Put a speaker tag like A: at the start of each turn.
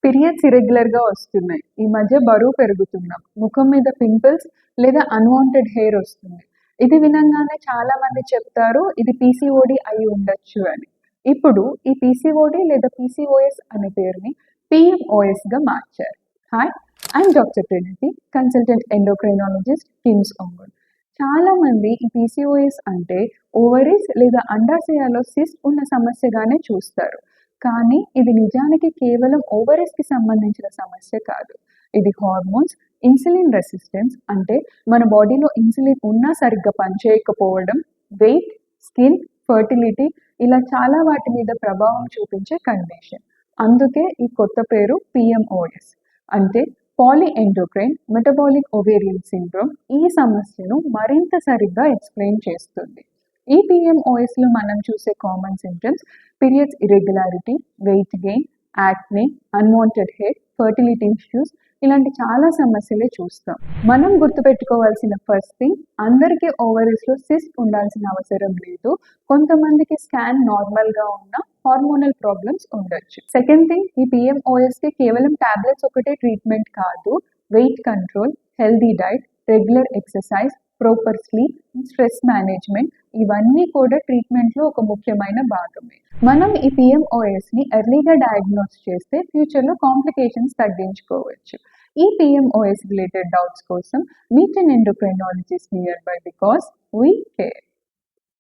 A: Periods ఇరెగ్యులర్‌గా వస్తున్నాయి. ఈ మధ్య బరువు పెరుగుతున్నాం. ముఖం మీద పింపుల్స్ లేదా అన్‌వాంటెడ్ హెయిర్ వస్తుంది. ఇది వినంగానే చాలామంది చెప్తారు ఇది పీసీఓడీ అయి ఉండొచ్చు అని. ఇప్పుడు ఈ పీసీఓడీ లేదా పీసీఓఎస్ అనే పేరుని పీఎంఓఎస్‌గా మార్చారు. Hi! I'm doctor Pranathi, consultant endocrinologist, KIMS Ongole. చాలామంది ఈ పీసీఓఎస్ అంటే ఓవరీస్ లేదా అండాశయాల్లో సిస్ట్ ఉన్న సమస్యగానే చూస్తారు. కానీ ఇది నిజానికి కేవలం ఓవరీస్‌కి సంబంధించిన సమస్య కాదు. ఇది హార్మోన్స్, ఇన్సులిన్ రెసిస్టెన్స్ అంటే మన బాడీలో ఇన్సులిన్ ఉన్నా సరిగ్గా పనిచేయకపోవడం, వెయిట్, స్కిన్, ఫర్టిలిటీ ఇలా చాలా వాటి మీద ప్రభావం చూపించే కండిషన్. అందుకే ఈ కొత్త పేరు పీఎంఓఎస్ అంటే పాలీఎండోక్రైన్ మెటబాలిక్ ఓవేరియన్ సిండ్రోమ్. ఈ సమస్యను మరింత సరిగ్గా ఎక్స్‌ప్లెయిన్ చేస్తుంది. ఈ పీఎంఓఎస్‌లో మనం చూసే common symptoms periods irregularity, weight gain, acne, unwanted hair, fertility issues ఇలాంటి చాలా సమస్యలే చూస్తాం. మనం గుర్తుపెట్టుకోవాల్సిన ఫస్ట్ థింగ్ అందరికీ ఓవరీస్‌లో సిస్ట్ ఉండాల్సిన అవసరం లేదు. కొంతమందికి స్కాన్ నార్మల్‌గా ఉన్నా హార్మోనల్ ప్రాబ్లమ్స్ ఉండొచ్చు. సెకండ్ థింగ్ ఈ పీఎంఓఎస్‌కి కేవలం టాబ్లెట్స్ ఒకటే ట్రీట్మెంట్ కాదు. Weight control, healthy diet, regular exercise, proper sleep, stress management ఇవన్నీ కూడా ట్రీట్మెంట్లో ఒక ముఖ్యమైన భాగమే. మనం ఈ పీఎంఓఎస్‌ని ఎర్లీగా డయాగ్నోస్ చేస్తే ఫ్యూచర్‌లో కాంప్లికేషన్స్ తగ్గించుకోవచ్చు. ఈ పీఎంఓఎస్ రిలేటెడ్ డౌట్స్ కోసం meet an endocrinologist near by because we care.